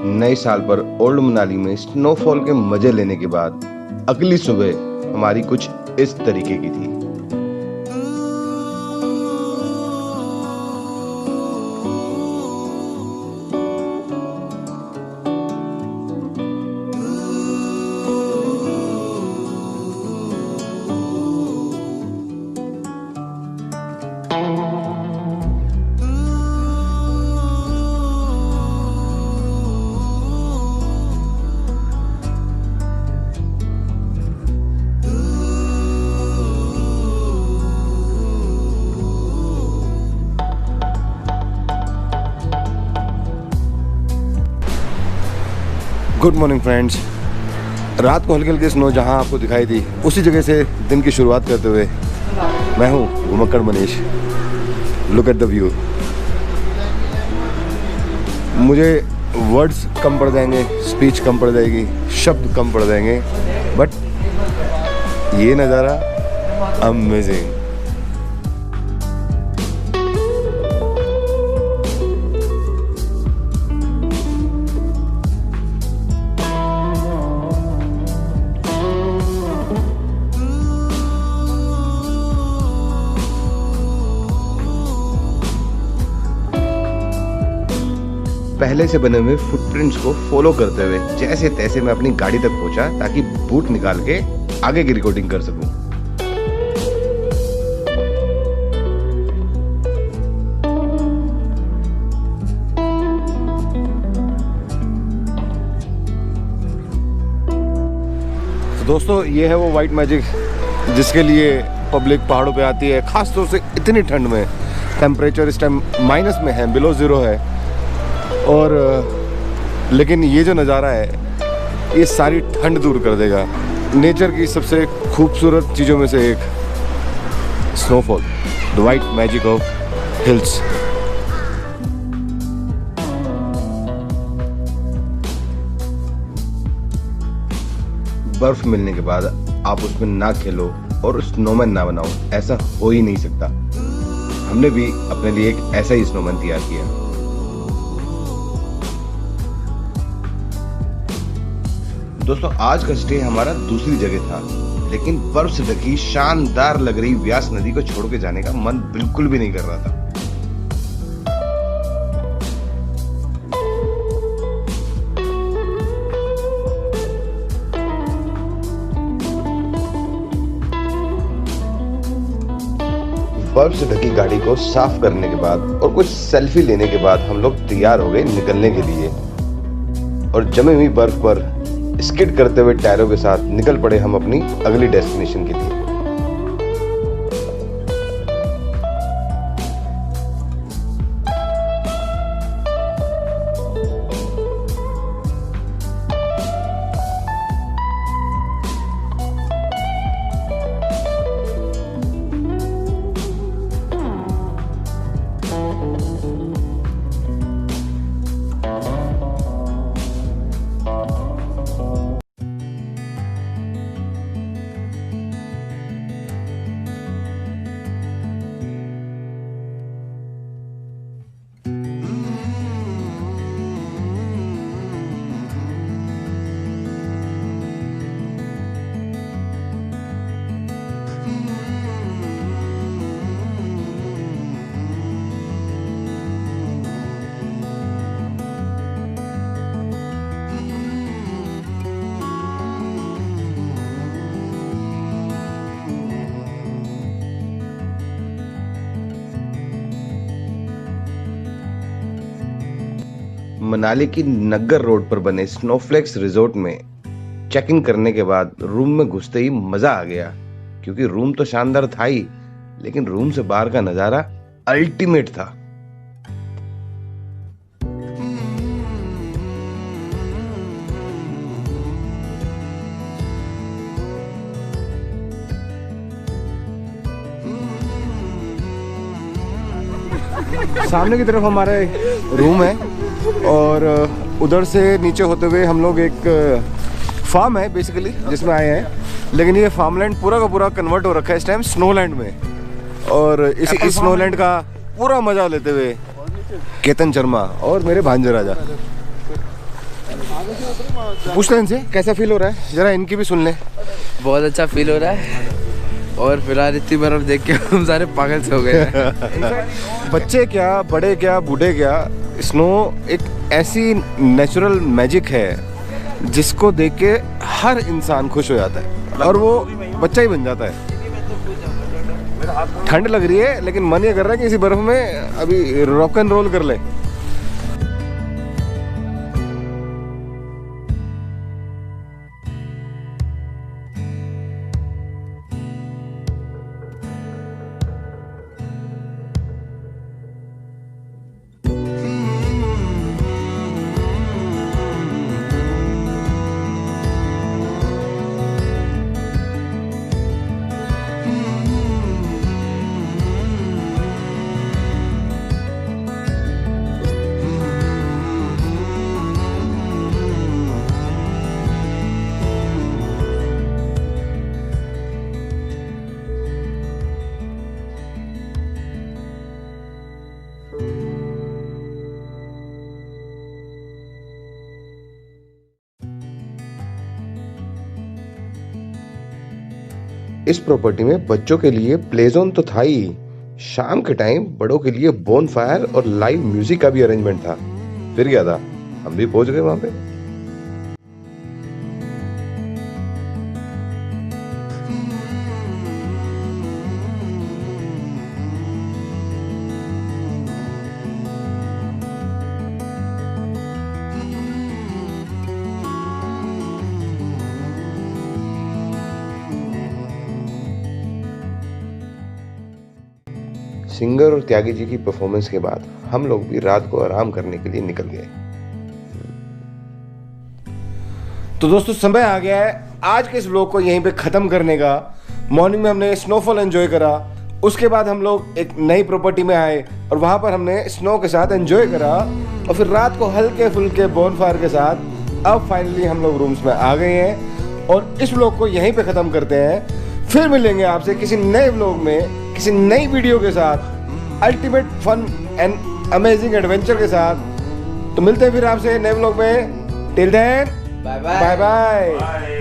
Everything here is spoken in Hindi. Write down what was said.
नए साल पर ओल्ड मनाली में स्नोफॉल के मजे लेने के बाद अगली सुबह हमारी कुछ इस तरीके की थी। Good morning friends. रात को हल्की हल्की स्नो जहां आपको दिखाई दी उसी जगह से दिन की शुरुआत करते हुए मैं हूं घुमक्कड़ Manish. Look at the view. मुझे वर्ड्स कम पड़ जाएंगे, स्पीच कम पड़ जाएगी, शब्द कम पड़ जाएंगे, बट ये नज़ारा अमेजिंग। पहले से बने हुए फुटप्रिंट्स को फॉलो करते हुए जैसे तैसे मैं अपनी गाड़ी तक पहुंचा ताकि बूट निकाल के आगे की रिकॉर्डिंग कर सकूं। तो दोस्तों, ये है वो वाइट मैजिक जिसके लिए पब्लिक पहाड़ों पे आती है, खास तौर से इतनी ठंड में। टेम्परेचर इस टाइम माइनस में है, बिलो ज़ीरो है, और लेकिन ये जो नज़ारा है ये सारी ठंड दूर कर देगा। नेचर की सबसे खूबसूरत चीज़ों में से एक snowfall, the white magic of hills. बर्फ मिलने के बाद आप उसमें ना खेलो और स्नोमैन ना बनाओ, ऐसा हो ही नहीं सकता। हमने भी अपने लिए एक ऐसा ही स्नोमैन तैयार किया। दोस्तों, आज का स्टे हमारा दूसरी जगह था, लेकिन बर्फ से ढकी शानदार लग रही व्यास नदी को छोड़ के जाने का मन बिल्कुल भी नहीं कर रहा था। बर्फ से ढकी गाड़ी को साफ करने के बाद और कुछ सेल्फी लेने के बाद हम लोग तैयार हो गए निकलने के लिए, और जमी हुई बर्फ पर स्किड करते हुए टायरों के साथ निकल पड़े हम अपनी अगली डेस्टिनेशन के लिए। मनाली की नग्गर रोड पर बने स्नोफ्लेक्स रिजॉर्ट में चेक इन करने के बाद रूम में घुसते ही मजा आ गया, क्योंकि रूम तो शानदार था ही, लेकिन रूम से बाहर का नजारा अल्टीमेट था। सामने की तरफ हमारे रूम है और उधर से नीचे होते हुए हम लोग एक फार्म है बेसिकली जिसमें आए हैं, लेकिन ये फार्मलैंड पूरा का पूरा कन्वर्ट हो रखा है इस टाइम स्नोलैंड में। और इस स्नोलैंड का पूरा मजा लेते हुए केतन शर्मा और मेरे भांजे राजा। पूछते हैं इनसे कैसा फील हो रहा है, जरा इनकी भी सुन लें। बहुत अच्छा फील हो रहा है और फिलहाल इतनी बर्फ देख के हम सारे पागल से हो गए हैं। बच्चे क्या, बड़े क्या, बूढ़े क्या, स्नो एक ऐसी नेचुरल मैजिक है जिसको देख के हर इंसान खुश हो जाता है और वो बच्चा ही बन जाता है। ठंड लग रही है लेकिन मन ये कर रहा है कि इसी बर्फ में अभी रॉक एंड रोल कर ले। इस प्रॉपर्टी में बच्चों के लिए प्ले जोन तो था ही, शाम के टाइम बड़ों के लिए बोन फायर और लाइव म्यूजिक का भी अरेंजमेंट था। फिर क्या था, हम भी पहुंच गए वहां पे। सिंगर और त्यागी जी की परफॉर्मेंस के बाद हम लोग भी रात को आराम करने के लिए निकल गए। तो दोस्तों समय आ गया है आज के इस व्लॉग को यहीं पे खत्म करने का। मॉर्निंग में हमने स्नोफॉल एंजॉय करा, उसके बाद हम लोग एक नई प्रॉपर्टी में आए और वहां पर हमने स्नो के साथ एंजॉय करा और फिर रात को हल्के फुल्के बोनफायर के साथ अब फाइनली हम लोग रूम्स में आ गए हैं और इस व्लॉग को यहीं पे खत्म करते हैं। फिर मिलेंगे आपसे किसी नए व्लॉग में किसी नई वीडियो के साथ, ultimate fun and amazing adventure के साथ। तो मिलते हैं फिर आपसे नए व्लॉग में। Till then bye bye.